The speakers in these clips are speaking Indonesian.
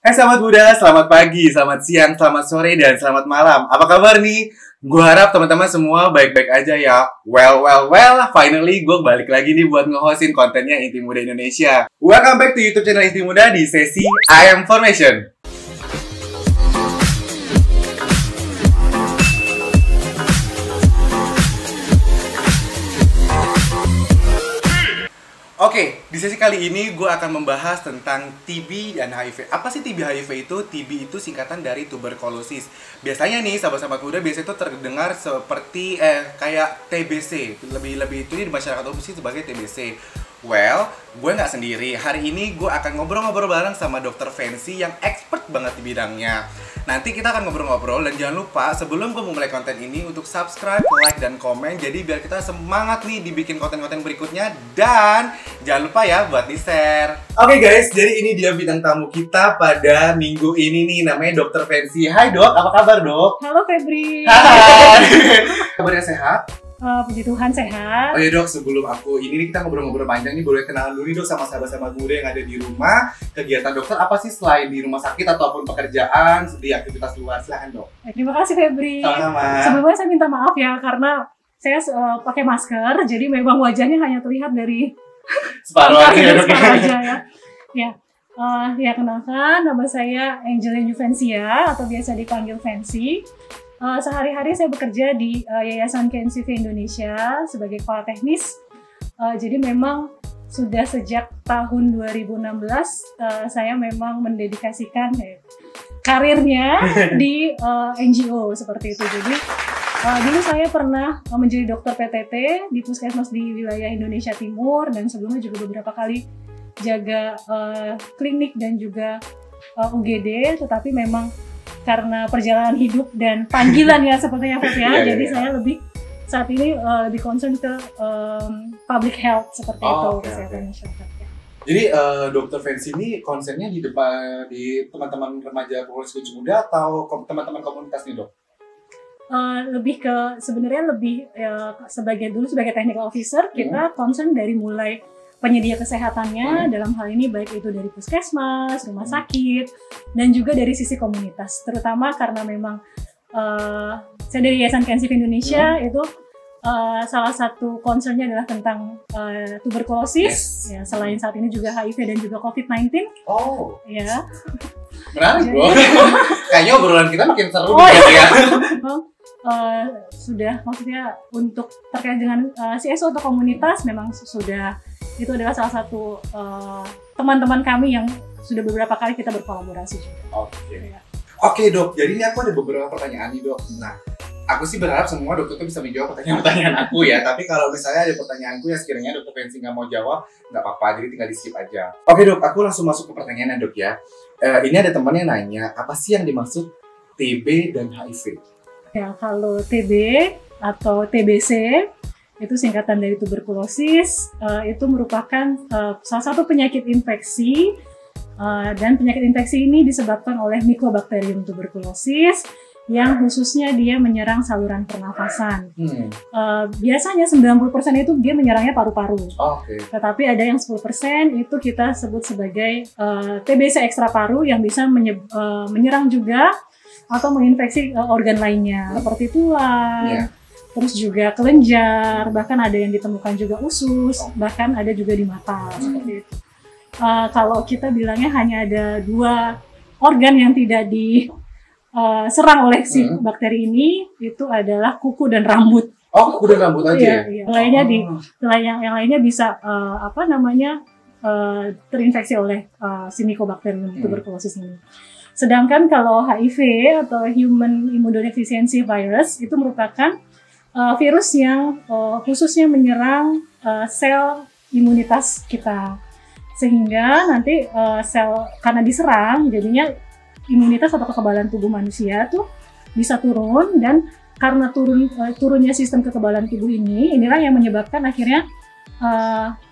Hai sahabat muda, selamat pagi, selamat siang, selamat sore, dan selamat malam. Apa kabar nih? Gue harap teman-teman semua baik-baik aja ya. Well, finally gue balik lagi nih buat nge-hostin kontennya Inti Muda Indonesia. Welcome back to YouTube channel Inti Muda di sesi I Am Formation. Oke, di sesi kali ini gue akan membahas tentang TB dan HIV. Apa sih TB HIV itu? TB itu singkatan dari tuberkulosis. Biasanya nih, sahabat-sahabat muda biasanya itu terdengar seperti kayak TBC. Lebih itu di masyarakat umum sih sebagai TBC. Well, gue nggak sendiri. Hari ini gue akan ngobrol-ngobrol bareng sama Dokter Fancy yang expert banget di bidangnya. Nanti kita akan ngobrol-ngobrol dan jangan lupa sebelum gue memulai konten ini untuk subscribe, like, dan komen. Jadi biar kita semangat nih dibikin konten-konten berikutnya. Dan jangan lupa ya buat di-share. Oke guys, jadi ini dia bintang tamu kita pada minggu ini nih, namanya Dokter Fancy. Hai dok, apa kabar dok? Halo Febri. Hai. Kabarnya sehat? Puji Tuhan sehat. Oh ya dok, sebelum ini kita ngobrol-ngobrol panjang nih, boleh kenalan dulu nih dok sama sahabat-sahabat muda yang ada di rumah. Kegiatan dokter apa sih selain di rumah sakit ataupun pekerjaan, di aktivitas luar? Silahkan dok. Terima kasih Febri. Sama-sama. Sebelumnya saya minta maaf ya karena saya pakai masker, jadi memang wajahnya hanya terlihat dari Separuh aja ya dok. Separuh aja ya. Ya kenalkan, nama saya Angelina Juvencia atau biasa dipanggil Fancy. Sehari-hari saya bekerja di Yayasan KNCV Indonesia sebagai kepala teknis. Jadi memang sudah sejak tahun 2016 saya memang mendedikasikan karirnya di NGO seperti itu. Jadi dulu saya pernah menjadi dokter PTT di puskesmas di wilayah Indonesia Timur dan sebelumnya juga beberapa kali jaga klinik dan juga UGD, tetapi memang karena perjalanan hidup dan panggilan ya sepertinya Pak ya, jadi saya saat ini lebih concern ke public health seperti itu, kesehatan masyarakat. Jadi Dokter Fancy ini konsennya di depan di teman-teman remaja Polres Kucing Muda atau teman-teman komunitas nih dok? Lebih ke sebenarnya sebagai technical officer kita concern dari mulai penyedia kesehatannya dalam hal ini baik itu dari puskesmas, rumah sakit, dan juga dari sisi komunitas. Terutama karena memang saya dari Yayasan KNCV Indonesia itu salah satu concernnya adalah tentang tuberkulosis. Ya, selain saat ini juga HIV dan juga COVID-19. Oh. Ya. Menarik bro. Kayaknya obrolan kita makin seru ya. Sudah maksudnya untuk terkait dengan CSO atau komunitas memang sudah. Itu adalah salah satu teman-teman kami yang sudah beberapa kali kita berkolaborasi juga. Oke dok, jadi ini aku ada beberapa pertanyaan nih dok. Nah, aku sih berharap semua dokter tuh bisa menjawab pertanyaan-pertanyaan aku ya. Tapi kalau misalnya ada pertanyaanku yang sekiranya dokter Fancy nggak mau jawab, nggak apa-apa, jadi tinggal di skip aja. Oke dok, aku langsung masuk ke pertanyaannya dok ya. Ini ada teman yang nanya, apa sih yang dimaksud TB dan HIV? Ya, kalau TB atau TBC itu singkatan dari tuberkulosis, itu merupakan salah satu penyakit infeksi dan penyakit infeksi ini disebabkan oleh Mycobacterium tuberculosis yang khususnya dia menyerang saluran pernafasan. Biasanya 90% itu dia menyerangnya paru-paru. Tetapi ada yang 10% itu kita sebut sebagai TBC ekstra paru yang bisa menyerang juga atau menginfeksi organ lainnya seperti tulang. Terus juga kelenjar, bahkan ada yang ditemukan juga usus, bahkan ada juga di mata seperti itu. Kalau kita bilangnya hanya ada 2 organ yang tidak diserang oleh si bakteri ini, itu adalah kuku dan rambut. Oh, kuku dan rambut aja? Iya. Yang lainnya bisa terinfeksi oleh si Mycobacterium tuberculosis ini. Sedangkan kalau HIV atau Human Immunodeficiency Virus itu merupakan virus yang khususnya menyerang sel imunitas kita, sehingga nanti karena diserang jadinya imunitas atau kekebalan tubuh manusia tuh bisa turun, dan karena turunnya sistem kekebalan tubuh inilah yang menyebabkan akhirnya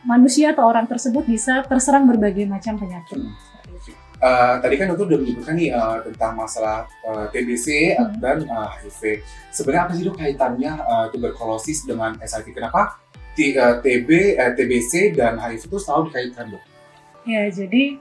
manusia atau orang tersebut bisa terserang berbagai macam penyakit. Tadi kan dokter udah menyebutkan nih tentang masalah TBC dan HIV. Sebenarnya apa sih dok kaitannya tuberkulosis dengan HIV? Kenapa TBC dan HIV itu selalu dikaitkan dok? Ya, jadi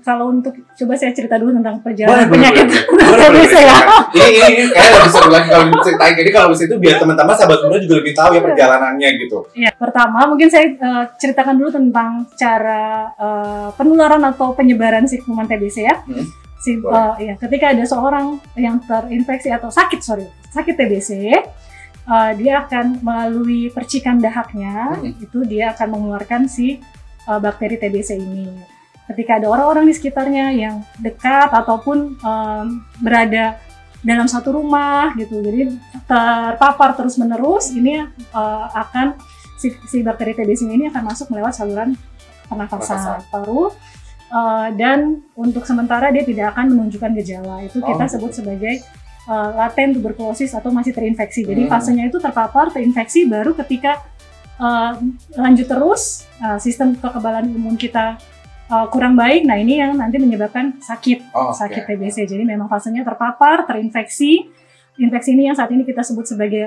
Kalau untuk coba saya cerita dulu tentang perjalanan penyakit boleh, TBC ya. Ini kayak lebih seru lagi kalau diceritain. Jadi kalau bisa itu biar teman-teman sahabat muda juga lebih tahu ya perjalanannya gitu. Ya, pertama mungkin saya ceritakan dulu tentang cara penularan atau penyebaran si kuman TBC ya. Ya, ketika ada seorang yang terinfeksi atau sakit TBC, dia akan melalui percikan dahaknya, itu dia akan mengeluarkan si bakteri TBC ini. Ketika ada orang-orang di sekitarnya yang dekat ataupun berada dalam satu rumah gitu, jadi terpapar terus-menerus, ini akan si bakteri TBC ini akan masuk melewat saluran pernafasan paru. Dan untuk sementara dia tidak akan menunjukkan gejala, itu kita sebut sebagai laten tuberkulosis atau masih terinfeksi. Jadi fasenya itu terpapar, terinfeksi, baru ketika lanjut terus sistem kekebalan imun kita kurang baik, nah ini yang nanti menyebabkan sakit TBC. Jadi memang fasenya terpapar, terinfeksi. Infeksi ini yang saat ini kita sebut sebagai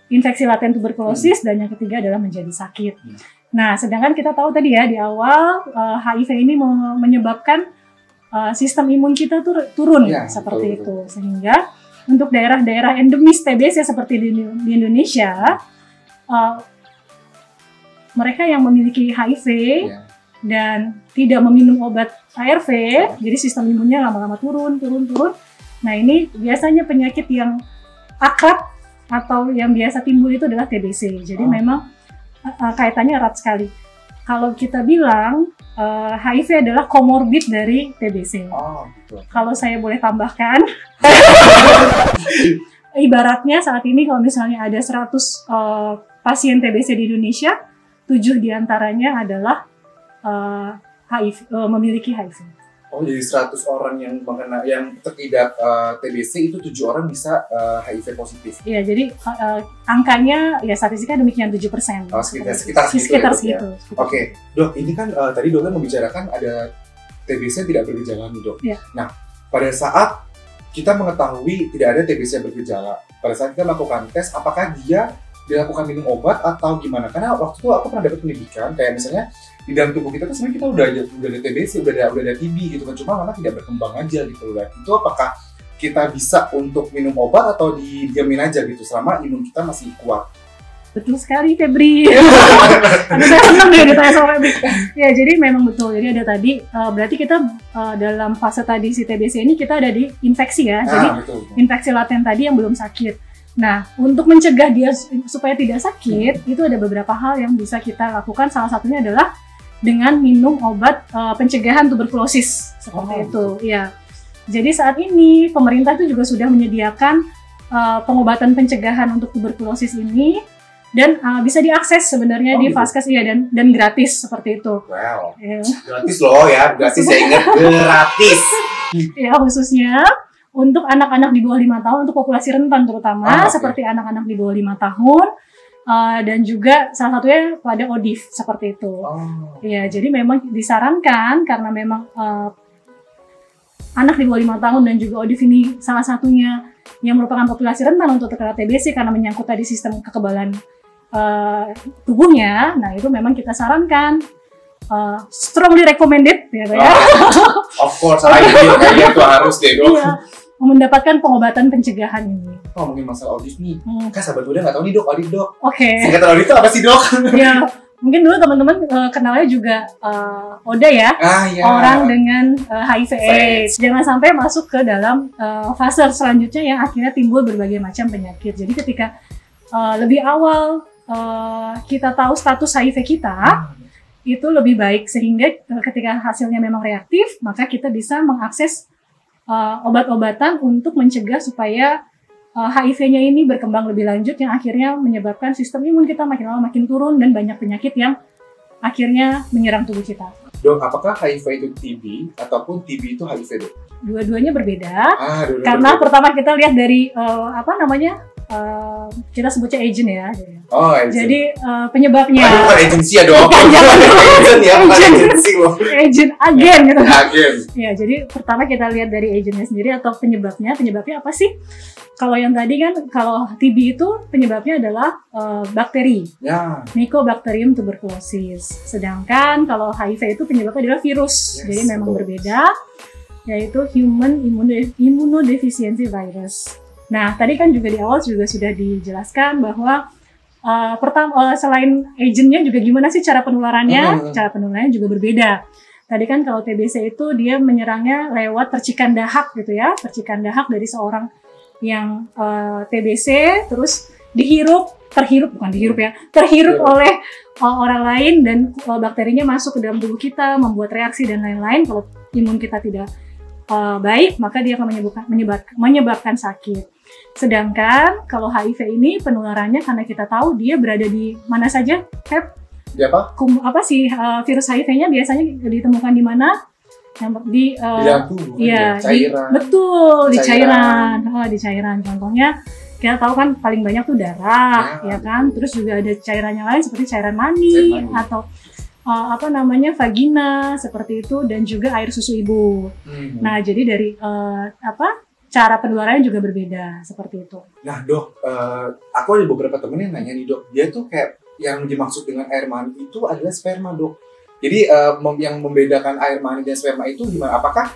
infeksi laten tuberkulosis, dan yang ketiga adalah menjadi sakit. Nah, sedangkan kita tahu tadi ya di awal HIV ini menyebabkan sistem imun kita turun seperti itu. Sehingga untuk daerah-daerah endemis TBC seperti di Indonesia, mereka yang memiliki HIV dan tidak meminum obat ARV, jadi sistem imunnya lama-lama turun. Nah, ini biasanya penyakit yang akrab atau yang biasa timbul itu adalah TBC. Jadi memang kaitannya erat sekali. Kalau kita bilang HIV adalah komorbid dari TBC. Kalau saya boleh tambahkan, ibaratnya saat ini kalau misalnya ada 100 pasien TBC di Indonesia, 7 diantaranya adalah memiliki HIV. Oh, jadi 100 orang yang terkidap TBC itu 7 orang bisa HIV positif. Iya, jadi angkanya ya statistiknya demikian 7%. Sekitar segitu. Oke, Dok, ini kan tadi Dok kan membicarakan ada TBC tidak bergejala nih, Dok. Ya. Nah, pada saat kita mengetahui tidak ada TBC yang bergejala, pada saat kita melakukan tes, apakah dia dilakukan minum obat atau gimana? Karena waktu itu aku pernah dapat pendidikan kayak misalnya di dalam tubuh kita tuh sebenarnya kita udah ada TBC, udah ada TB gitu kan, cuma memang tidak berkembang aja gitu kan. Itu apakah kita bisa untuk minum obat atau didiamin aja gitu selama imun kita masih kuat? Betul sekali, Febri. Aduh, saya senang deh ditanya sama Febri. Ya, jadi memang betul. Jadi ada tadi, berarti kita dalam fase tadi si TBC ini kita ada di infeksi ya. Jadi betul. Infeksi laten tadi yang belum sakit. Nah, untuk mencegah dia supaya tidak sakit, itu ada beberapa hal yang bisa kita lakukan. Salah satunya adalah dengan minum obat pencegahan tuberkulosis seperti itu. Ya. Jadi saat ini pemerintah itu juga sudah menyediakan pengobatan pencegahan untuk tuberkulosis ini, dan bisa diakses sebenarnya di Vaskes dan gratis seperti itu. Wow. Ya. Gratis loh ya, gratis saya ingat gratis. Ya, khususnya untuk anak-anak di bawah 5 tahun, untuk populasi rentan terutama, seperti anak-anak di bawah 5 tahun, dan juga salah satunya pada ODIF seperti itu. Ya, jadi memang disarankan karena memang anak di bawah 5 tahun dan juga ODIF ini salah satunya yang merupakan populasi rentan untuk terkena TBC karena menyangkut tadi sistem kekebalan tubuhnya. Nah, itu memang kita sarankan, strongly recommended ya, Of course, kayaknya itu harus deh, Dok. Iya, mendapatkan pengobatan pencegahan ini. Mungkin masalah ODIF nih, kan sahabat muda nggak tahu nih, Dok, ODIF, Dok. Singkatan ODIF itu apa sih, Dok? Ya, mungkin dulu teman-teman kenalnya juga ODA ya, orang dengan HIV/AIDS. Jangan sampai masuk ke dalam fase selanjutnya yang akhirnya timbul berbagai macam penyakit. Jadi ketika lebih awal kita tahu status HIV kita, itu lebih baik, sehingga ketika hasilnya memang reaktif, maka kita bisa mengakses obat-obatan untuk mencegah supaya HIV-nya ini berkembang lebih lanjut, yang akhirnya menyebabkan sistem imun kita makin lama makin turun dan banyak penyakit yang akhirnya menyerang tubuh kita. Dok, apakah HIV itu TB ataupun TB itu HIV, Dok? Dua-duanya berbeda. Karena pertama kita lihat dari kita sebutnya agent ya. Oh, agent. Jadi penyebabnya. Aduh, bukan agensi ya dong. Bukan, jangan. Agent ya, bukan Agent. agensi loh. Agent, agen gitu. Agen. Ya, jadi pertama kita lihat dari agentnya sendiri atau penyebabnya. Penyebabnya apa sih? Kalau yang tadi kan, kalau TB itu penyebabnya adalah bakteri, Ya. Mycobacterium tuberculosis. Sedangkan kalau HIV itu penyebabnya adalah virus. Yes, Jadi memang betul. berbeda, yaitu Human Immunodeficiency Virus. Nah, tadi kan juga di awal juga sudah dijelaskan bahwa pertama selain agentnya juga gimana sih cara penularannya? Cara penularannya juga berbeda. Tadi kan kalau TBC itu dia menyerangnya lewat percikan dahak gitu ya, percikan dahak dari seorang yang TBC terus terhirup oleh orang lain dan bakterinya masuk ke dalam tubuh kita, membuat reaksi dan lain-lain. Kalau imun kita tidak baik, maka dia akan menyebabkan sakit. Sedangkan kalau HIV ini penularannya karena kita tahu dia berada di mana saja, Feb? Di apa? Virus HIV-nya biasanya ditemukan di mana? Di dalam tubuh. iya, Cairan. di cairan. Di cairan. Contohnya kita tahu kan paling banyak tuh darah, ya kan? Terus juga ada cairan yang lain seperti cairan mani atau vagina seperti itu, dan juga air susu ibu. Nah, jadi dari cara penularannya juga berbeda seperti itu. Nah, Dok, aku ada beberapa temen yang nanya nih, Dok, dia tuh kayak yang dimaksud dengan air mani itu adalah sperma, Dok. Jadi yang membedakan air mani dan sperma itu gimana? Apakah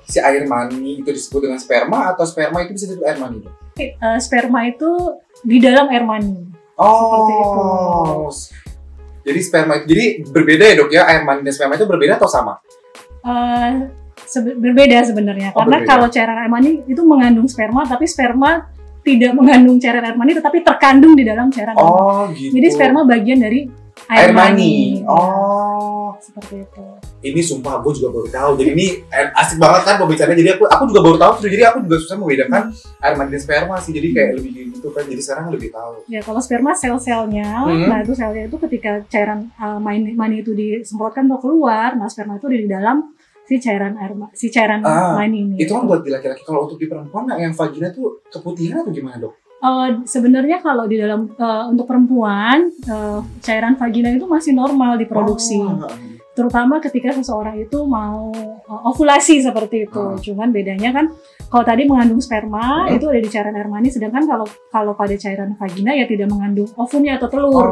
si air mani itu disebut dengan sperma atau sperma itu bisa disebut air mani, Dok? Sperma itu di dalam air mani. Seperti itu. Jadi sperma itu, jadi berbeda ya, Dok ya? Air mani dan sperma itu berbeda atau sama? Berbeda sebenarnya, karena berbeda. kalau cairan air mani itu mengandung sperma, tapi sperma tidak mengandung cairan air mani, tetapi terkandung di dalam cairan air mani. Gitu. Jadi sperma bagian dari air mani. Seperti itu. Ini sumpah gue juga baru tahu. Jadi ini asik banget kan pembicaranya. Jadi aku juga baru tahu. Jadi aku juga susah membedakan air mani dan sperma sih. Jadi kayak lebih gitu kan. Jadi sekarang lebih tahu. Ya, kalau sperma sel-selnya, nah itu selnya itu ketika cairan mani itu disemprotkan atau keluar, nah sperma itu di dalam si cairan mani ini. Itu kan buat di laki-laki. Kalau untuk di perempuan yang vagina tuh keputihan atau gimana, Dok? Sebenarnya kalau di dalam untuk perempuan cairan vagina itu masih normal diproduksi, terutama ketika seseorang itu mau ovulasi seperti itu. Cuman bedanya kan kalau tadi mengandung sperma itu ada di cairan air mani, sedangkan kalau pada cairan vagina ya tidak mengandung ovumnya atau telur.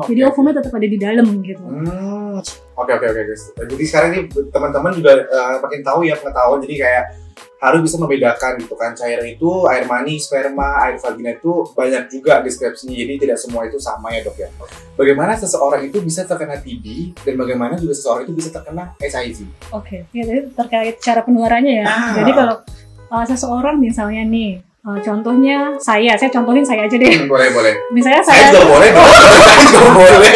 Jadi ovumnya tetap ada di dalam gitu. Oke guys. Jadi sekarang ini teman-teman juga makin tahu ya pengetahuan. Jadi kayak harus bisa membedakan gitu kan, cairan itu air mani, sperma, air vagina itu banyak juga deskripsinya, jadi tidak semua itu sama ya, Dok ya. Bagaimana seseorang itu bisa terkena TB dan bagaimana juga seseorang itu bisa terkena HIV? Oke, ya, jadi terkait cara penularannya ya. Jadi kalau seseorang misalnya nih, contohnya saya contohin saya aja deh. Boleh. Misalnya saya juga boleh dong. Saya juga boleh.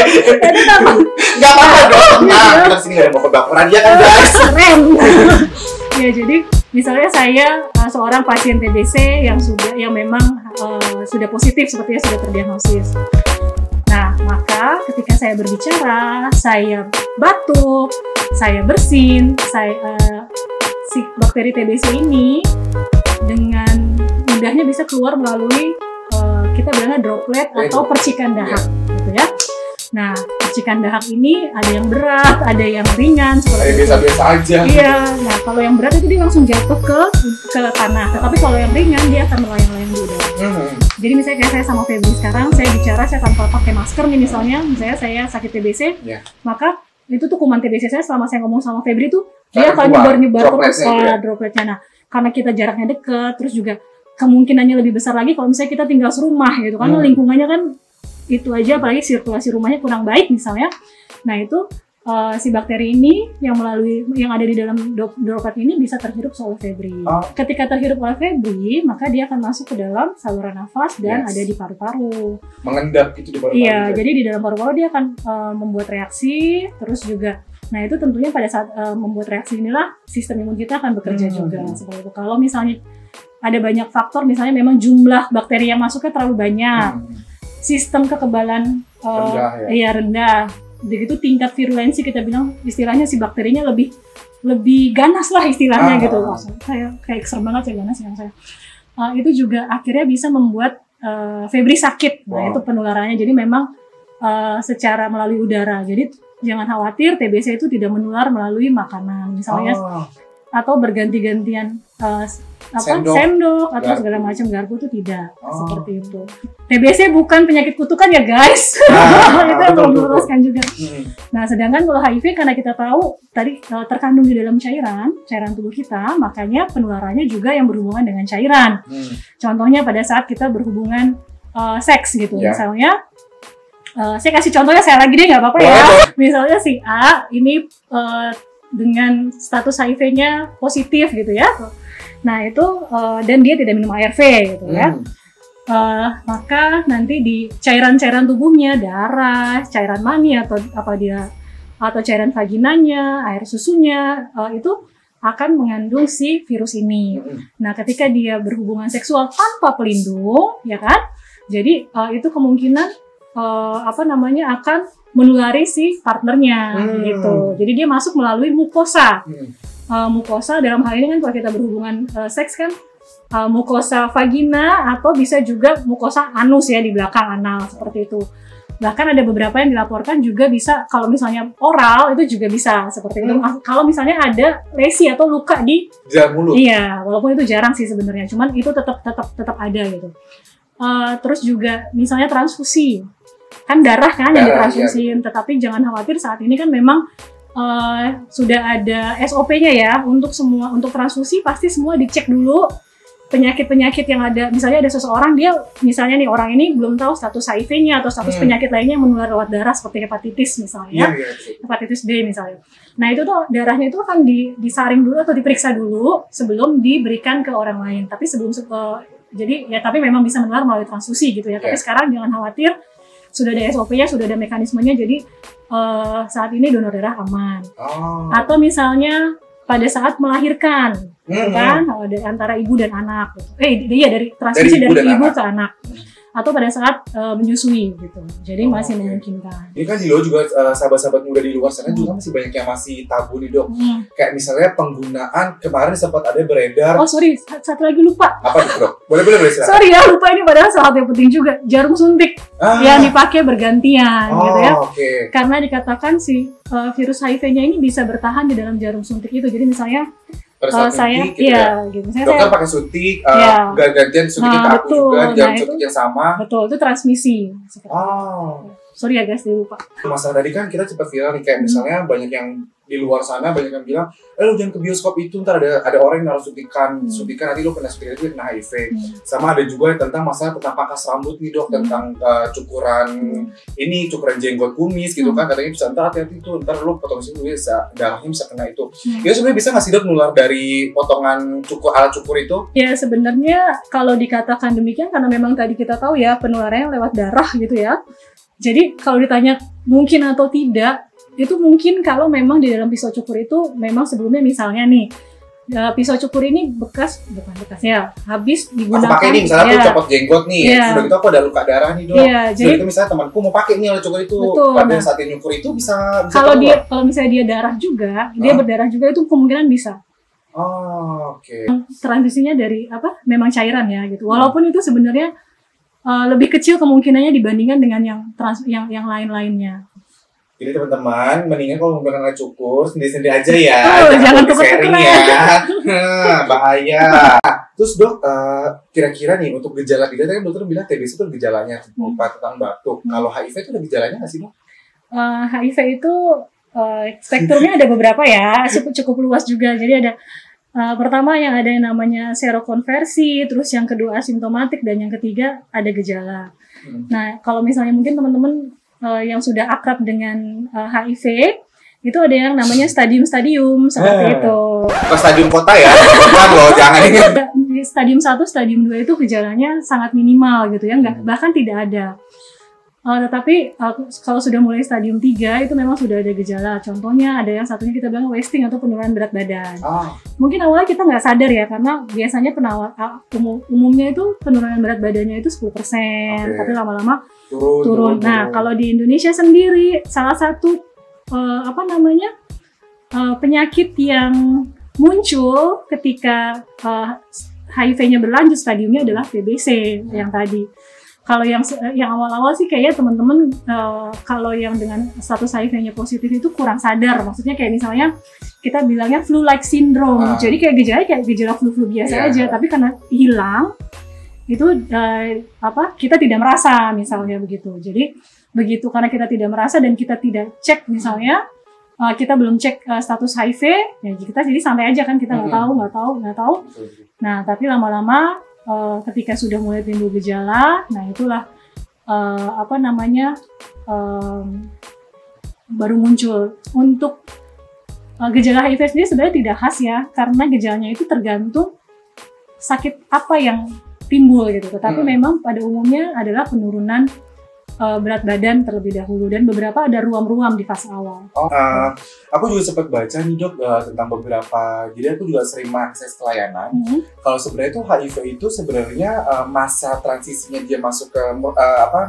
Gak apa-apa dong. Nah, kita sini gak ada baper-baperan ya kan, guys. Keren. Ya, jadi misalnya saya seorang pasien TBC yang memang sudah positif, sepertinya sudah terdiagnosis. Nah, maka ketika saya berbicara, saya batuk, saya bersin, si bakteri TBC ini dengan mudahnya bisa keluar melalui kita bilangnya droplet atau percikan dahak, gitu ya. Nah, percikan dahak ini ada yang berat, ada yang ringan, seperti itu. Biasa-biasa aja. Iya, nah kalau yang berat itu dia langsung jatuh ke tanah. Tetapi kalau yang ringan dia akan melayang-layang di udara. Jadi misalnya kayak saya sama Febri sekarang, saya bicara saya tanpa pakai masker nih misalnya saya sakit TBC, maka itu tuh kuman TBC saya selama saya ngomong sama Febri tuh dia akan nyebar terus dropletnya. Nah, karena kita jaraknya dekat, terus juga kemungkinannya lebih besar lagi kalau misalnya kita tinggal serumah gitu kan, lingkungannya kan itu aja, apalagi sirkulasi rumahnya kurang baik misalnya. Nah itu si bakteri ini yang ada di dalam droplet ini bisa terhirup oleh Febri. Ketika terhirup oleh Febri, maka dia akan masuk ke dalam saluran nafas dan ada di paru-paru. Mengendap gitu di paru-paru. Iya, jadi di dalam paru-paru dia akan membuat reaksi, terus juga. Nah itu tentunya pada saat membuat reaksi inilah sistem imun kita akan bekerja juga seperti itu. Kalau misalnya ada banyak faktor, misalnya memang jumlah bakteri yang masuknya terlalu banyak. Sistem kekebalan rendah. Begitu tingkat virulensi kita bilang istilahnya si bakterinya lebih ganas lah istilahnya gitu. Saya kayak serem banget saya ganas yang saya. Itu juga akhirnya bisa membuat Febri sakit. Nah, Wow. itu penularannya. Jadi memang secara melalui udara. Jadi jangan khawatir, TBC itu tidak menular melalui makanan, misalnya atau berganti-gantian sendok atau garpu. segala macam garpu itu tidak seperti Oh. itu. TBC bukan penyakit kutukan ya guys. Nah, Itu yang betul, perlu betul. diluruskan juga. Hmm. Nah, sedangkan kalau HIV karena kita tahu tadi terkandung di dalam cairan tubuh kita, makanya penularannya juga yang berhubungan dengan cairan. Hmm. Contohnya pada saat kita berhubungan seks gitu, Ya. misalnya. Saya kasih contohnya saya lagi deh, nggak apa-apa ya. Misalnya si A ini dengan status HIV-nya positif gitu ya. Nah itu dan dia tidak minum ARV gitu ya. Maka nanti di cairan-cairan tubuhnya, darah, cairan mani atau atau cairan vaginanya, air susunya itu akan mengandung si virus ini. Nah ketika dia berhubungan seksual tanpa pelindung, ya kan? Jadi itu kemungkinan akan menulari si partnernya gitu. Jadi dia masuk melalui mukosa. Mukosa dalam hal ini kan kalau kita berhubungan seks kan mukosa vagina atau bisa juga mukosa anus ya di belakang anal seperti itu. Bahkan ada beberapa yang dilaporkan juga bisa kalau misalnya oral itu juga bisa seperti itu. Kalau misalnya ada lesi atau luka di dalam mulut. Iya, walaupun itu jarang sih sebenarnya, cuman itu tetap ada gitu. Terus juga misalnya transfusi. Kan darah kan yang ditransfusin, tetapi jangan khawatir saat ini kan memang sudah ada SOP-nya ya untuk transfusi pasti semua dicek dulu penyakit-penyakit yang ada. Misalnya ada seseorang dia misalnya nih orang ini belum tahu status HIV-nya atau status penyakit lainnya yang menular lewat darah seperti hepatitis misalnya, hepatitis B misalnya. Nah itu tuh darahnya itu akan disaring dulu atau diperiksa dulu sebelum diberikan ke orang lain. Tapi tapi memang bisa menular melalui transfusi gitu ya. Tapi sekarang jangan khawatir. Sudah ada SOP-nya, sudah ada mekanismenya, jadi saat ini donor darah aman. Atau misalnya pada saat melahirkan, kan, antara ibu dan anak. Dari transfusi dari ibu ke anak. Atau pada saat menyusui gitu. Jadi masih memungkinkan. Ini kan di luar juga sahabat-sahabat muda di luar sana juga masih banyak yang masih tabu nih dok. Kayak misalnya penggunaan kemarin sempat ada beredar. Oh sorry, satu lagi lupa. Apa itu dok? Boleh silakan. Sorry ya lupa, ini padahal salah satu yang penting juga, jarum suntik yang dipakai bergantian gitu ya. Karena dikatakan si virus HIV-nya ini bisa bertahan di dalam jarum suntik itu. Jadi misalnya saya gitu. Dokter pakai suntik, gantian suntikin ke aku juga di jarum suntik yang sama. Betul, itu transmisi. Sorry ya guys, lupa. Masalah tadi kan kita cepat viral nih, kayak misalnya banyak yang di luar sana banyak yang bilang, lu jangan ke bioskop itu, ntar ada orang yang naruh suntikan nanti lu kena suntikan itu kena HIV. Sama ada juga tentang masalah tentang pangkas rambut nih dok, tentang cukuran jenggot kumis gitu kan, katanya bisa ntar hati-hati tuh, ntar lu potong sini darahnya bisa kena itu. Ya sebenarnya bisa nggak sih dok nular dari potongan alat cukur itu? Ya sebenarnya kalau dikatakan demikian karena memang tadi kita tahu ya penularannya lewat darah gitu ya. Jadi kalau ditanya mungkin atau tidak, itu mungkin kalau memang di dalam pisau cukur itu memang sebelumnya misalnya nih pisau cukur ini bukan bekas ya, habis digunakan. Aku pakai nih misalnya aku copot jenggot nih, sudah gitu aku ada luka darah nih dok. Jadi itu misalnya temanku mau pakai nih alat cukur itu, pada saat dia nyukur itu bisa kalau misalnya dia darah juga, dia berdarah juga itu kemungkinan bisa. Transisinya dari memang cairan ya gitu. Walaupun itu sebenarnya lebih kecil kemungkinannya dibandingkan dengan yang lain-lainnya. Jadi teman-teman, mendingan kalau menggunakan alat cukur sendiri-sendiri aja ya. Jangan tuker-tuker ya. Bahaya. Terus dok, kira-kira nih untuk gejala-gejala, tadi dokter bilang TBC itu gejalanya tentang batuk. Kalau HIV itu ada gejalanya nggak sih dok? HIV itu spektrumnya ada beberapa ya, cukup luas juga. Jadi ada pertama yang ada yang namanya serokonversi, terus yang kedua asimptomatik, dan yang ketiga ada gejala. Nah kalau misalnya mungkin teman-teman yang sudah akrab dengan HIV itu ada yang namanya stadium-stadium seperti itu. Ke stadium kota ya? Bukan loh, jangan ini. Di stadium 1, stadium 2 itu gejalanya sangat minimal gitu ya, bahkan tidak ada. Tetapi kalau sudah mulai stadium 3 itu memang sudah ada gejala. Contohnya ada yang satunya kita bilang wasting atau penurunan berat badan. Mungkin awalnya kita nggak sadar ya, karena biasanya umumnya itu penurunan berat badannya itu 10%, tapi lama-lama turun. Nah, kalau di Indonesia sendiri salah satu penyakit yang muncul ketika HIV-nya berlanjut, stadiumnya adalah TBC yang tadi. Kalau yang awal-awal sih kayaknya teman-teman kalau yang dengan status HIV-nya positif itu kurang sadar. Maksudnya kayak misalnya kita bilangnya flu-like syndrome. Jadi kayak gejala flu-flu biasa aja, tapi karena hilang itu kita tidak merasa misalnya begitu. Jadi begitu karena kita tidak merasa dan kita tidak cek misalnya kita belum cek status HIV, ya kita jadi santai aja kan, kita nggak tahu. Nah tapi lama-lama ketika sudah mulai timbul gejala, nah itulah baru muncul. Untuk gejala HIV sendiri sebenarnya tidak khas ya, karena gejalanya itu tergantung sakit apa yang timbul gitu. Tetapi memang pada umumnya adalah penurunan berat badan terlebih dahulu, dan beberapa ada ruam-ruam di fase awal. Aku juga sempat baca nih dok tentang beberapa, jadi aku juga sering mengakses pelayanan. Kalau sebenarnya itu HIV itu sebenarnya masa transisinya dia masuk ke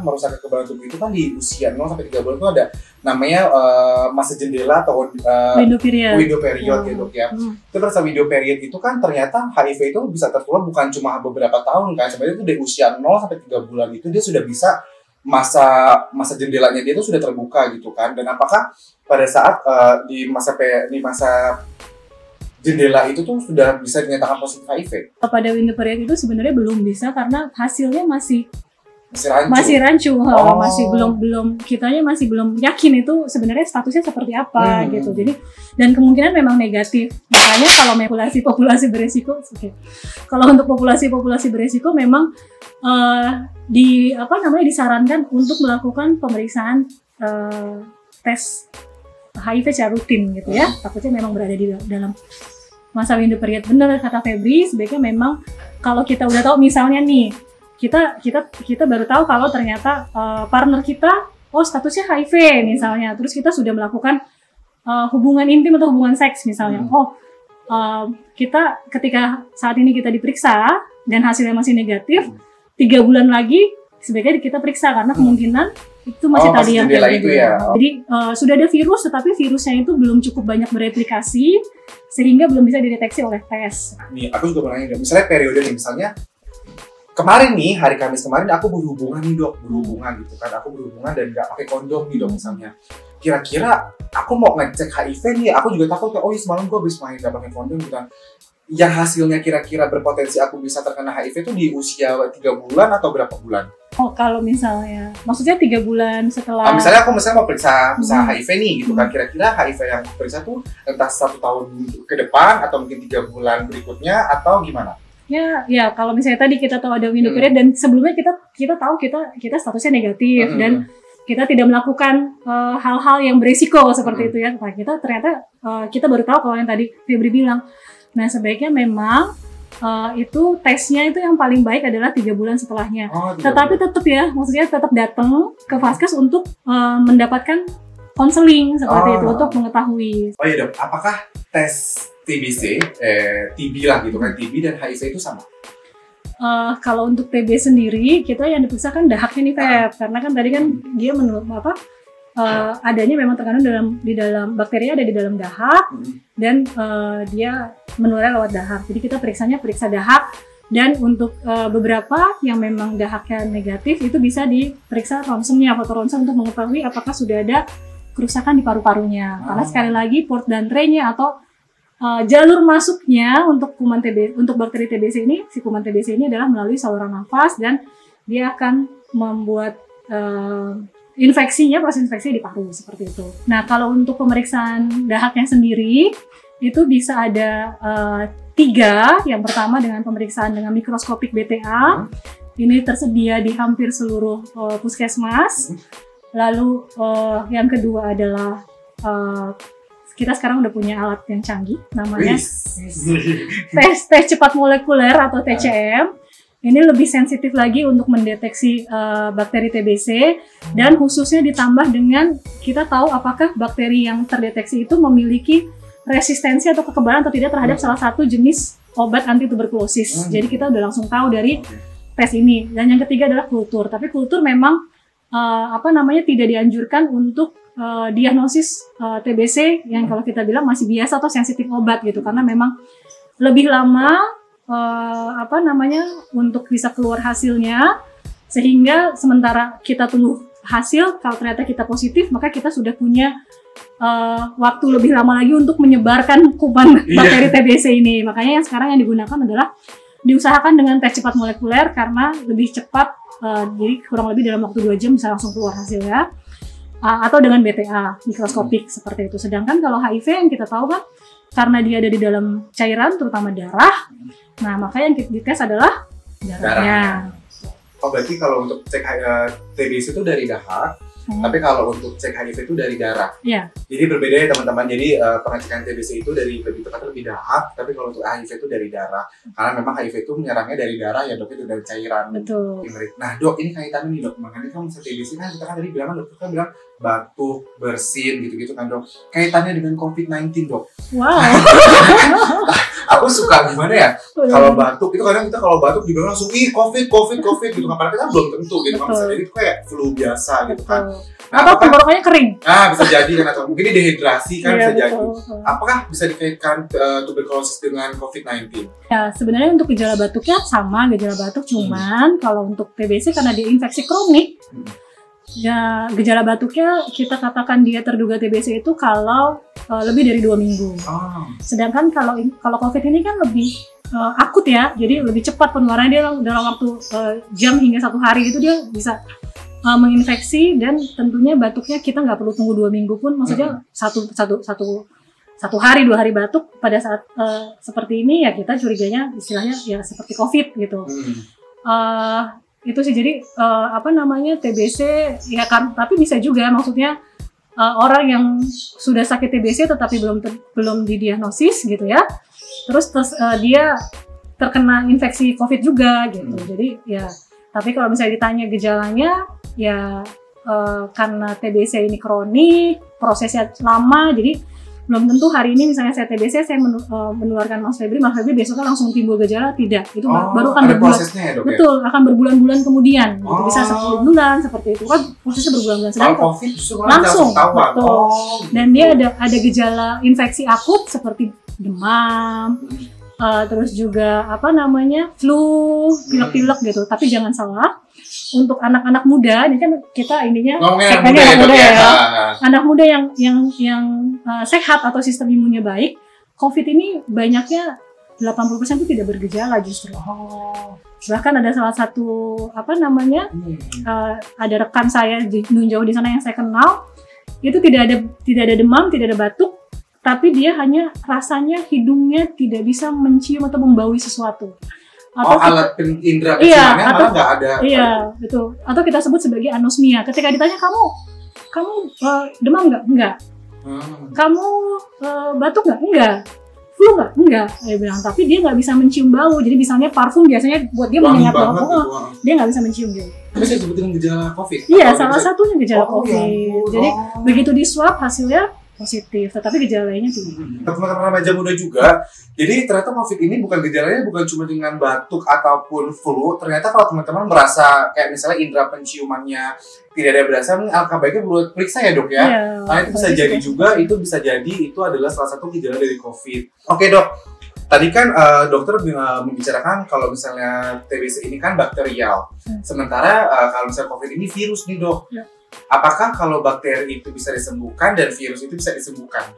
merusak kekebalan tubuh itu kan di usia 0 sampai 3 bulan itu ada namanya masa jendela atau window period ya dok ya. Itu pada window period itu kan ternyata HIV itu bisa tertular bukan cuma beberapa tahun kan, sebenarnya itu dari usia 0 sampai 3 bulan itu dia sudah bisa masa jendelanya dia itu sudah terbuka gitu kan. Dan apakah pada saat di masa jendela itu tuh sudah bisa dinyatakan positif HIV? Pada window period itu sebenarnya belum bisa karena hasilnya masih rancu. Masih belum kitanya masih belum yakin itu sebenarnya statusnya seperti apa gitu. Jadi dan kemungkinan memang negatif. Makanya kalau populasi beresiko, kalau untuk populasi beresiko memang disarankan untuk melakukan pemeriksaan tes HIV secara rutin gitu ya. Takutnya memang berada di dalam masa window period. Benar kata Febri, sebaiknya memang kalau kita udah tahu misalnya nih kita baru tahu kalau ternyata partner kita statusnya HIV misalnya, terus kita sudah melakukan hubungan intim atau hubungan seks misalnya. Kita ketika saat ini kita diperiksa dan hasilnya masih negatif, 3 bulan lagi sebaiknya kita periksa karena kemungkinan itu masih tadi yang itu ya. Jadi sudah ada virus, tetapi virusnya itu belum cukup banyak bereplikasi sehingga belum bisa dideteksi oleh tes. Nih aku juga mau nanya, misalnya periode nih, misalnya kemarin nih, hari Kamis kemarin aku berhubungan nih dok, gitu kan, aku berhubungan dan nggak pakai kondom nih dok misalnya. Kira-kira aku mau ngecek HIV nih, aku juga takut kayak semalam gue habis main nggak pakai kondom gitu kan. Yang hasilnya kira-kira berpotensi aku bisa terkena HIV itu di usia 3 bulan atau berapa bulan? Kalau misalnya, maksudnya 3 bulan setelah... misalnya aku mau periksa HIV nih gitu kan, kira-kira HIV yang aku periksa tuh entah 1 tahun ke depan atau mungkin 3 bulan berikutnya atau gimana? Ya kalau misalnya tadi kita tahu ada window period dan sebelumnya kita tahu kita statusnya negatif dan kita tidak melakukan hal-hal yang berisiko seperti itu ya. Nah, kita baru tahu kalau yang tadi Febri bilang. Nah, sebaiknya memang itu tesnya itu yang paling baik adalah 3 bulan setelahnya. Tetapi tetap ya, maksudnya tetap datang ke Vaskes untuk mendapatkan konseling seperti itu untuk mengetahui. Oh iya dok, apakah tes TB lah gitu kan, TB dan HIV itu sama? Kalau untuk TB sendiri, kita yang diperiksa kan dahaknya nih Feb, karena kan tadi kan dia adanya memang terkandung di dalam bakteri ada di dalam dahak dan dia menular lewat dahak. Jadi kita periksa dahak, dan untuk beberapa yang memang dahaknya negatif itu bisa diperiksa ronsennya, foto ronsen untuk mengetahui apakah sudah ada kerusakan di paru-parunya. Karena sekali lagi port d'entrée-nya atau jalur masuknya untuk bakteri TBC ini, si kuman TBC ini adalah melalui saluran nafas dan dia akan membuat proses infeksi di paru seperti itu. Nah, kalau untuk pemeriksaan dahaknya sendiri itu bisa ada 3. Yang pertama dengan pemeriksaan dengan mikroskopik BTA. Ini tersedia di hampir seluruh puskesmas. Lalu yang kedua adalah kita sekarang udah punya alat yang canggih, namanya tes cepat molekuler atau TCM. Ini lebih sensitif lagi untuk mendeteksi bakteri TBC, dan khususnya ditambah dengan kita tahu apakah bakteri yang terdeteksi itu memiliki resistensi atau kekebalan atau tidak terhadap salah satu jenis obat anti tuberkulosis. Jadi kita udah langsung tahu dari tes ini. Dan yang ketiga adalah kultur. Tapi kultur memang tidak dianjurkan untuk diagnosis TBC yang kalau kita bilang masih biasa atau sensitif obat gitu, karena memang lebih lama untuk bisa keluar hasilnya, sehingga sementara kita tunggu hasil, kalau ternyata kita positif, maka kita sudah punya waktu lebih lama lagi untuk menyebarkan kuman bakteri TBC ini. Makanya yang sekarang yang digunakan adalah diusahakan dengan tes cepat molekuler karena lebih cepat, jadi kurang lebih dalam waktu 2 jam bisa langsung keluar hasilnya, atau dengan BTA mikroskopik seperti itu. Sedangkan kalau HIV yang kita tahu kan karena dia ada di dalam cairan terutama darah, nah maka yang dites adalah darahnya. Oh berarti kalau untuk cek TBC itu dari dahak, tapi kalau untuk cek HIV itu dari darah. Iya. Jadi berbeda ya teman-teman. Jadi pengecekan TBC itu dari lebih tepat lebih dahak, tapi kalau untuk HIV itu dari darah. Karena memang HIV itu menyerangnya dari darah ya dok, itu dari cairan. Betul. Nah dok, ini kaitannya nih dok. Makanya kan TBC kan kita kan tadi bilang, dokter kan bilang batuk, bersin gitu-gitu kan dok. Kaitannya dengan COVID-19 dok. Wow. Aku suka gimana ya, kalau batuk itu kadang kita kalau batuk juga langsung COVID gitu kan, padahal kita belum tentu gitu kan, bisa jadi itu kayak flu biasa gitu kan. Nah, atau tenggorokannya kering. Bisa jadi kan, atau mungkin dehidrasi kan, bisa jadi. Apakah bisa dikaitkan tuberkulosis dengan COVID-19? Ya sebenarnya untuk gejala batuknya sama, gejala batuk, cuman kalau untuk TBC karena dia infeksi kronik, ya gejala batuknya kita katakan dia terduga TBC itu kalau lebih dari 2 minggu. Sedangkan kalau COVID ini kan lebih akut ya, jadi lebih cepat penularannya, dia dalam waktu jam hingga 1 hari itu dia bisa menginfeksi, dan tentunya batuknya kita nggak perlu tunggu 2 minggu pun, maksudnya satu hari 2 hari batuk pada saat seperti ini ya kita curiganya istilahnya ya seperti COVID gitu. Itu sih, jadi TBC ya kan, tapi bisa juga maksudnya orang yang sudah sakit TBC tetapi belum didiagnosis gitu ya, terus dia terkena infeksi COVID juga gitu. Jadi ya, tapi kalau misalnya ditanya gejalanya ya karena TBC ini kronik, prosesnya lama, jadi belum tentu hari ini misalnya saya TBC, saya menularkan Mas Febri besoknya langsung timbul gejala, tidak. Itu baru akan berbulan. Ya, dok, betul, akan berbulan-bulan kemudian. Gitu. Bisa 10 bulan seperti itu kan, prosesnya berbulan-bulan. Sedangkan COVID langsung, betul. Dan dia ada gejala infeksi akut seperti demam, terus juga flu, pilek-pilek gitu. Tapi jangan salah, untuk anak-anak muda, ini kan kita ininya anak muda ya. Anak muda yang sehat atau sistem imunnya baik, COVID ini banyaknya 80% itu tidak bergejala justru. Bahkan ada salah satu ada rekan saya jauh di sana yang saya kenal, itu tidak ada demam, tidak ada batuk, tapi dia hanya rasanya hidungnya tidak bisa mencium atau membaui sesuatu. Alat indera penciumannya malah nggak ada. Iya, betul. Atau kita sebut sebagai anosmia. Ketika ditanya kamu demam nggak? Enggak. Kamu batuk nggak? Enggak. Flu nggak? Enggak. Dia bilang, tapi dia nggak bisa mencium bau. Jadi misalnya parfum biasanya buat dia menyengat bau, dia nggak bisa mencium bau. Tapi saya sebutin gejala COVID. Iya, salah satunya gejala COVID. Jadi begitu di swab hasilnya positif, tetapi gejalanya tidak. Teman-teman remaja muda juga, jadi ternyata COVID ini gejalanya bukan cuma dengan batuk ataupun flu. Ternyata kalau teman-teman merasa kayak misalnya indera penciumannya tidak ada berasa, alangkah baiknya buat periksa ya dok ya. Nah itu bisa jadi juga, itu bisa jadi itu adalah salah satu gejala dari COVID. Oke dok, tadi kan dokter membicarakan kalau misalnya TBC ini kan bakterial, sementara kalau misalnya COVID ini virus nih dok. Apakah kalau bakteri itu bisa disembuhkan dan virus itu bisa disembuhkan?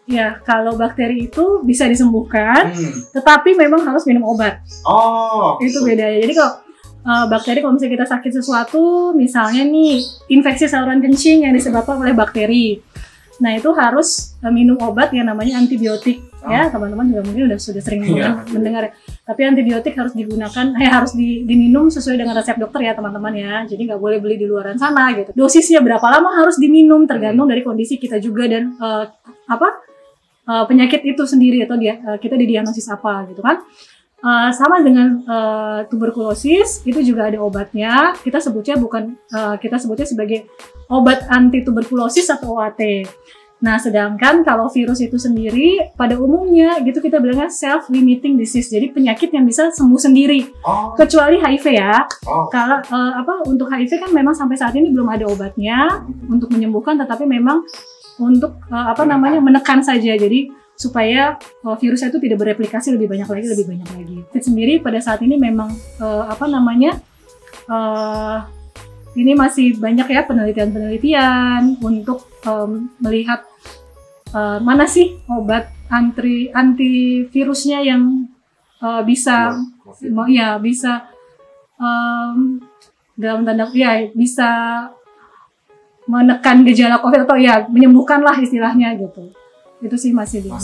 Ya, kalau bakteri itu bisa disembuhkan, tetapi memang harus minum obat. Itu bedanya. Jadi kalau bakteri, kalau misalnya kita sakit sesuatu, misalnya nih infeksi saluran kencing yang disebabkan oleh bakteri, nah itu harus minum obat yang namanya antibiotik. Ya, teman-teman juga mungkin sudah sering mendengar. Tapi antibiotik harus digunakan, harus diminum sesuai dengan resep dokter ya teman-teman ya. Jadi nggak boleh beli di luaran sana gitu. Dosisnya berapa lama harus diminum tergantung dari kondisi kita juga dan penyakit itu sendiri atau kita didiagnosis apa gitu kan. Sama dengan tuberkulosis itu juga ada obatnya. Kita sebutnya sebagai obat anti tuberkulosis atau OAT. Nah, sedangkan kalau virus itu sendiri pada umumnya gitu kita bilangnya self-limiting disease. Jadi penyakit yang bisa sembuh sendiri. Kecuali HIV ya. Kalau untuk HIV kan memang sampai saat ini belum ada obatnya untuk menyembuhkan, tetapi memang untuk menekan saja. Jadi supaya virusnya itu tidak bereplikasi lebih banyak lagi. COVID sendiri pada saat ini memang ini masih banyak ya penelitian untuk melihat mana sih obat antivirusnya yang bisa dalam tanda bisa menekan gejala COVID atau menyembuhkan lah istilahnya gitu. Itu sih masih ya.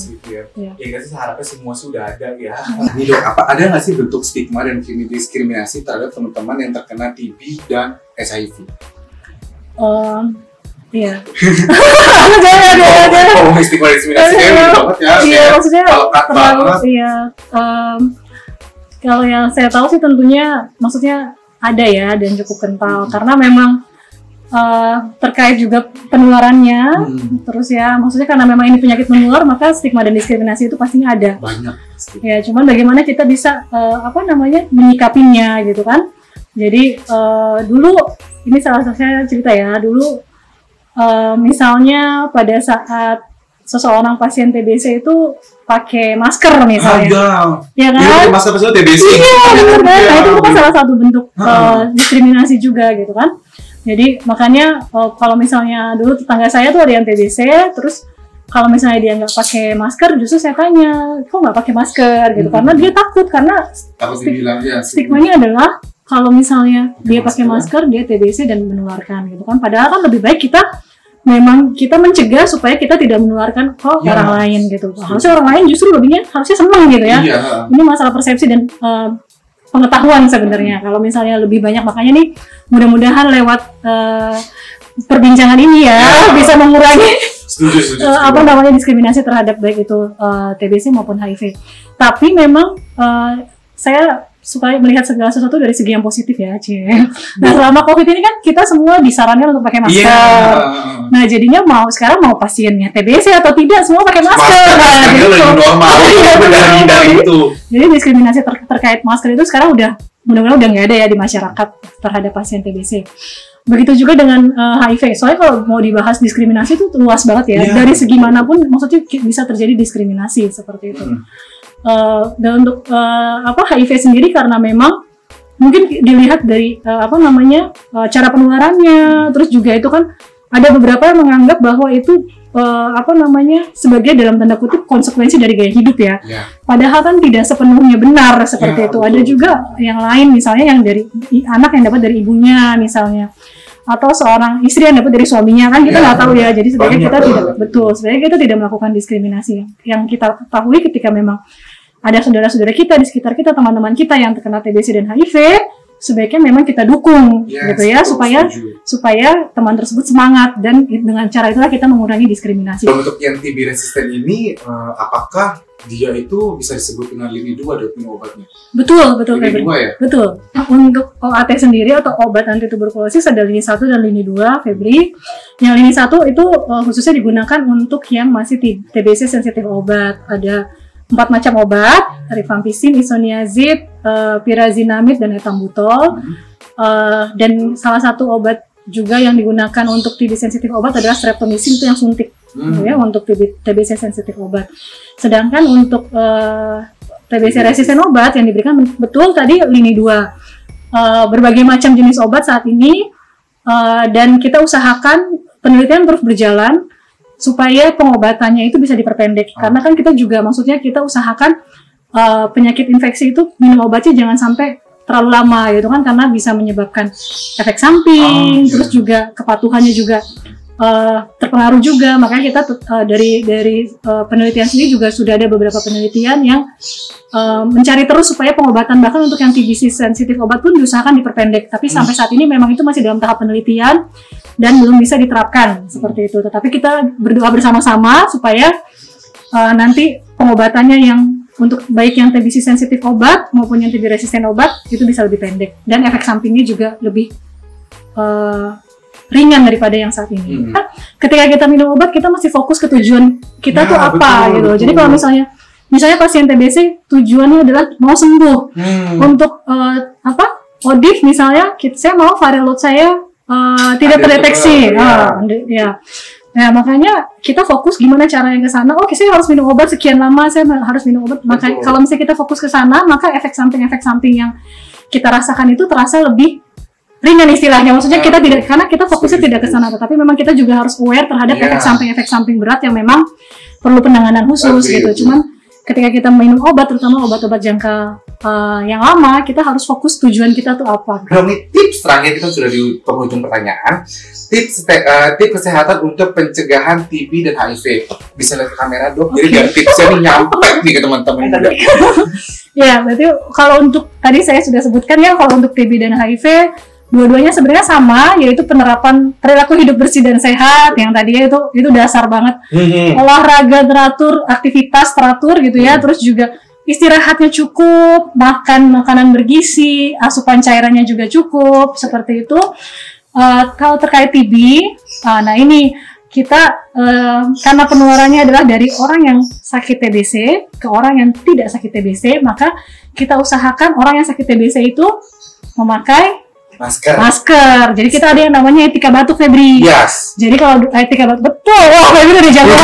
Ya. Ya guys, harapnya semua sudah ada ya. Nih Dok, ada nggak sih bentuk stigma dan diskriminasi terhadap teman-teman yang terkena TB dan HIV? Iya. Stigma dan diskriminasi kayak gitu banget ya. Iya, maksudnya terlalu kalau yang saya tahu sih tentunya maksudnya ada ya dan cukup kental karena memang terkait juga penularannya, terus ya maksudnya karena memang ini penyakit menular maka stigma dan diskriminasi itu pastinya ada. Banyak. Ya, cuman bagaimana kita bisa menyikapinya gitu kan? Jadi dulu ini salah satunya cerita ya dulu misalnya pada saat seseorang pasien TBC itu pakai masker misalnya, ya kan? Masker TBC. Iya, benar. Nah itu kan salah satu bentuk diskriminasi juga gitu kan? Jadi makanya kalau misalnya dulu tetangga saya tuh ada yang TBC, terus kalau misalnya dia nggak pakai masker, justru saya tanya, kok nggak pakai masker gitu? Karena dia takut karena stigmanya adalah kalau misalnya dia pakai masker, dia TBC dan menularkan gitu kan? Padahal kan lebih baik kita mencegah supaya kita tidak menularkan orang lain gitu. Harusnya orang lain justru harusnya senang gitu ya. Ini masalah persepsi dan pengetahuan sebenarnya. Kalau misalnya lebih banyak, makanya nih mudah-mudahan lewat perbincangan ini bisa mengurangi diskriminasi terhadap baik itu TBC maupun HIV. Tapi memang saya suka melihat segala sesuatu dari segi yang positif ya, Cie. Nah selama COVID ini kan kita semua disarankan untuk pakai masker. Nah jadinya sekarang mau pasiennya TBC atau tidak semua pakai masker. Jadi diskriminasi terkait masker itu sekarang mudah-mudahan udah nggak ada ya di masyarakat terhadap pasien TBC. Begitu juga dengan HIV. Soalnya kalau mau dibahas diskriminasi itu luas banget ya. Dari segi manapun maksudnya bisa terjadi diskriminasi seperti itu. Dan untuk HIV sendiri karena memang mungkin dilihat dari cara penularannya, terus juga itu kan ada beberapa yang menganggap bahwa itu sebagai dalam tanda kutip konsekuensi dari gaya hidup ya. Padahal kan tidak sepenuhnya benar seperti itu. Betul. Ada juga yang lain misalnya yang dari anak yang dapat dari ibunya misalnya, atau seorang istri yang dapat dari suaminya kan kita nggak tahu ya. Jadi sebenarnya kita tidak melakukan diskriminasi. Yang kita ketahui ketika memang ada saudara-saudara kita di sekitar kita, teman-teman kita yang terkena TBC dan HIV, sebaiknya memang kita dukung gitu ya supaya teman tersebut semangat dan dengan cara itulah kita mengurangi diskriminasi. Untuk yang TB resisten ini apakah dia itu bisa disebut dengan lini 2 dok obatnya? Betul lini 2 ya? Betul. Untuk OAT sendiri atau obat anti tuberkulosis ada lini 1 dan lini 2 Febri. Yang lini 1 itu khususnya digunakan untuk yang masih TBC sensitif obat. Ada 4 macam obat, rifampicin, isoniazid, pyrazinamide, dan etambutol. Dan salah satu obat juga yang digunakan untuk TB sensitif obat adalah streptomycin, itu yang suntik ya, untuk TBC sensitif obat. Sedangkan untuk TBC resisten obat yang diberikan betul tadi lini 2. Berbagai macam jenis obat saat ini dan kita usahakan penelitian terus berjalan supaya pengobatannya itu bisa diperpendek. Karena kan kita juga maksudnya kita usahakan penyakit infeksi itu minum obatnya jangan sampai terlalu lama gitu kan, karena bisa menyebabkan efek samping, terus juga kepatuhannya juga terpengaruh juga. Makanya kita dari penelitian sendiri juga sudah ada beberapa penelitian yang mencari terus supaya pengobatan bahkan untuk yang TBC sensitif obat pun diusahakan diperpendek. Tapi sampai saat ini memang itu masih dalam tahap penelitian dan belum bisa diterapkan seperti itu. Tetapi kita berdoa bersama-sama supaya nanti pengobatannya yang untuk baik yang TBC sensitif obat maupun yang TB resisten obat itu bisa lebih pendek dan efek sampingnya juga lebih ringan daripada yang saat ini. Ketika kita minum obat kita masih fokus ke tujuan kita tuh apa gitu. Jadi kalau misalnya pasien TBC tujuannya adalah mau sembuh untuk ODIF misalnya, saya mau viral load saya tidak terdeteksi, Nah, makanya kita fokus gimana caranya ke sana. Oke, saya harus minum obat sekian lama, saya harus minum obat. Maka kalau misalnya kita fokus ke sana, maka efek samping yang kita rasakan itu terasa lebih ringan istilahnya. Maksudnya kita tidak, karena kita fokusnya tidak ke sana, tapi memang kita juga harus aware terhadap efek samping berat yang memang perlu penanganan khusus gitu. Cuman ketika kita minum obat, terutama obat-obat jangka yang lama, kita harus fokus tujuan kita tuh apa. Dok, nih tips terakhir, kita sudah di penghujung pertanyaan. Tips kesehatan untuk pencegahan TB dan HIV. Bisa lihat ke kamera, Dok. Jadi biar tipsnya nih nyampe nih ke teman-teman muda. Ya, berarti kalau untuk tadi saya sudah sebutkan ya, kalau untuk TB dan HIV dua-duanya sebenarnya sama, yaitu penerapan perilaku hidup bersih dan sehat yang tadinya itu dasar banget. Olahraga teratur, aktivitas teratur gitu ya, terus juga istirahatnya cukup, makan makanan bergizi, asupan cairannya juga cukup, seperti itu. Kalau terkait TB, nah ini kita karena penularannya adalah dari orang yang sakit TBC ke orang yang tidak sakit TBC, maka kita usahakan orang yang sakit TBC itu memakai masker. Jadi kita ada yang namanya etika batuk, Febri. Yes. Jadi kalau etika batuk, betul. Wah, Febri udah jago.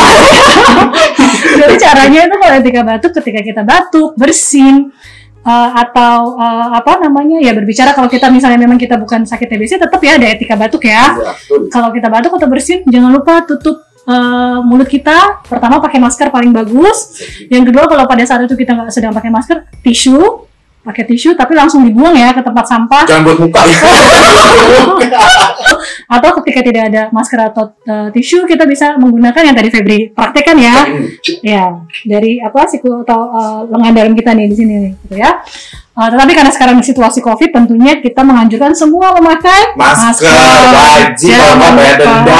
Jadi caranya itu kalau etika batuk, ketika kita batuk, bersin, atau ya berbicara, kalau kita misalnya memang kita bukan sakit TBC, tetap ya ada etika batuk ya. Kalau kita batuk atau bersin, jangan lupa tutup mulut kita. Pertama pakai masker paling bagus. Yang kedua, kalau pada saat itu kita nggak sedang pakai masker, pakai tisu tapi langsung dibuang ya ke tempat sampah. Jangan buat muka ya. Atau ketika tidak ada masker atau tisu, kita bisa menggunakan yang tadi Febri praktekkan ya. Ya, dari siku atau lengan dalam kita nih di sini nih, gitu ya. Tetapi karena sekarang situasi Covid, tentunya kita menganjurkan semua memakai masker. Wajib, kalau bayar denda.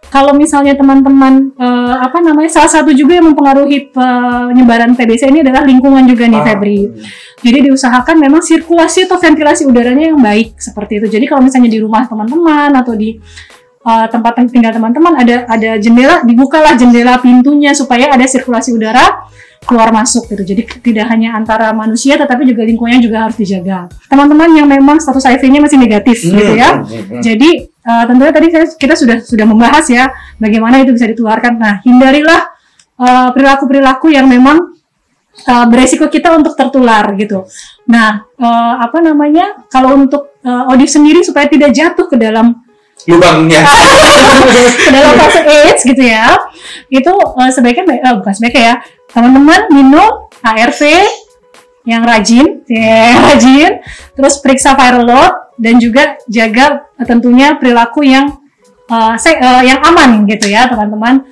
Kalau misalnya teman-teman salah satu juga yang mempengaruhi penyebaran TBC ini adalah lingkungan juga nih, Febri. Jadi diusahakan memang sirkulasi atau ventilasi udaranya yang baik seperti itu. Jadi kalau misalnya di rumah teman-teman atau di tempat tinggal teman-teman ada jendela, dibukalah jendela pintunya supaya ada sirkulasi udara keluar masuk gitu. Jadi tidak hanya antara manusia, tetapi juga lingkungannya juga harus dijaga. Teman-teman yang memang status HIV-nya masih negatif gitu ya. Jadi tentunya tadi kita sudah membahas ya bagaimana itu bisa ditularkan. Nah, hindarilah perilaku-perilaku yang memang beresiko kita untuk tertular gitu. Nah, kalau untuk Odif sendiri supaya tidak jatuh ke dalam lubangnya ke dalam fase AIDS gitu ya, itu sebaiknya bukan sebaiknya ya, teman-teman minum ARV yang rajin, terus periksa viral load dan juga jaga tentunya perilaku yang aman gitu ya teman-teman.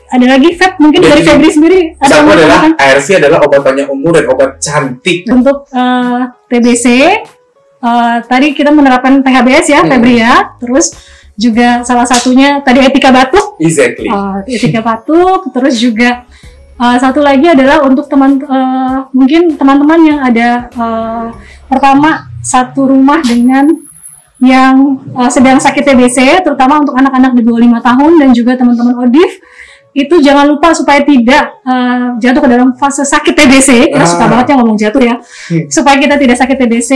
Ada lagi mungkin dari Febri sendiri ada ARV adalah obat panjang umur dan obat cantik. Untuk TBC tadi kita menerapkan PHBS ya, Febri ya. Terus juga salah satunya tadi etika batuk. Exactly. Etika batuk. Terus juga satu lagi adalah untuk mungkin teman-teman yang ada pertama satu rumah dengan yang sedang sakit TBC, terutama untuk anak-anak di bawah 5 tahun dan juga teman-teman Odif, itu jangan lupa supaya tidak jatuh ke dalam fase sakit TBC. Kita suka banget ya ngomong jatuh ya. Supaya kita tidak sakit TBC,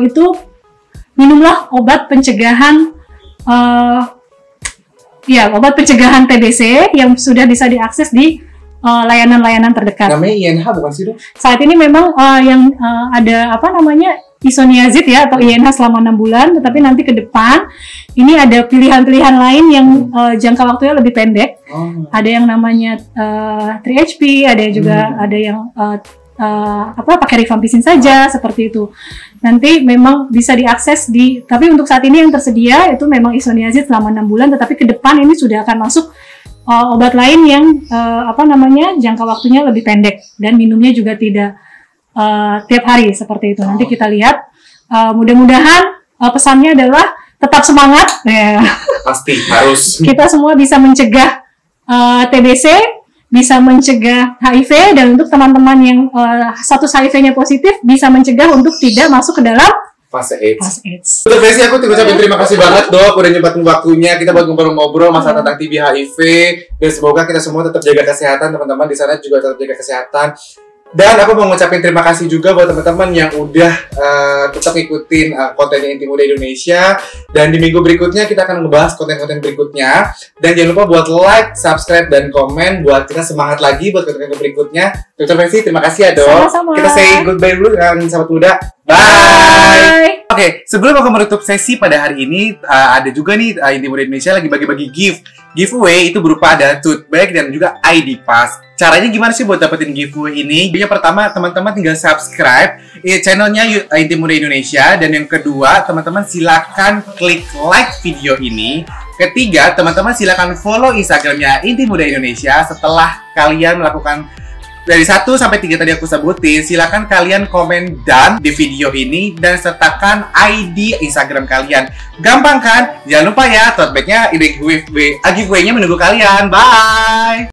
itu minumlah obat pencegahan obat pencegahan TBC yang sudah bisa diakses di layanan-layanan terdekat. Namanya INH bukan sih, Dok? Saat ini memang yang ada isoniazid ya atau INH selama 6 bulan, tetapi nanti ke depan ini ada pilihan-pilihan lain yang jangka waktunya lebih pendek. Ada yang namanya 3HP, ada juga ada yang pakai rifampicin saja seperti itu. Nanti memang bisa diakses tapi untuk saat ini yang tersedia itu memang isoniazid selama 6 bulan, tetapi ke depan ini sudah akan masuk obat lain yang jangka waktunya lebih pendek dan minumnya juga tidak tiap hari seperti itu. Nanti kita lihat. Mudah-mudahan pesannya adalah tetap semangat. Pasti harus. Kita semua bisa mencegah TBC, bisa mencegah HIV, dan untuk teman-teman yang status HIV-nya positif bisa mencegah untuk tidak masuk ke dalam fase AIDS. Untuk Desi, aku ucapin terima kasih banget, Dok, udah nyempatin waktunya kita buat ngobrol-ngobrol masalah tentang TB HIV, dan semoga kita semua tetap jaga kesehatan, teman-teman di sana juga tetap jaga kesehatan. Dan aku mau ngucapin terima kasih juga buat teman-teman yang udah tetap ngikutin kontennya Inti Muda Indonesia. Dan di minggu berikutnya kita akan ngebahas konten-konten berikutnya. Dan jangan lupa buat like, subscribe, dan komen buat kita semangat lagi buat konten-konten berikutnya. Dr. Messi, terima kasih ya dok. Sama-sama. Kita say goodbye dulu dengan sahabat muda. Bye! Bye. Oke, sebelum aku menutup sesi pada hari ini, ada juga nih Inti Muda Indonesia lagi bagi-bagi giveaway. Itu berupa ada tote bag dan juga ID pass. Caranya gimana sih buat dapetin giveaway ini? Yang pertama, teman-teman tinggal subscribe channelnya Inti Muda Indonesia. Dan yang kedua, teman-teman silakan klik like video ini. Ketiga, teman-teman silakan follow Instagramnya Inti Muda Indonesia. Setelah kalian melakukan dari 1 sampai 3 tadi aku sebutin, silakan kalian komen dan di video ini dan sertakan ID Instagram kalian. Gampang kan? Jangan lupa ya, tote bag-nya, giveaway-nya menunggu kalian. Bye!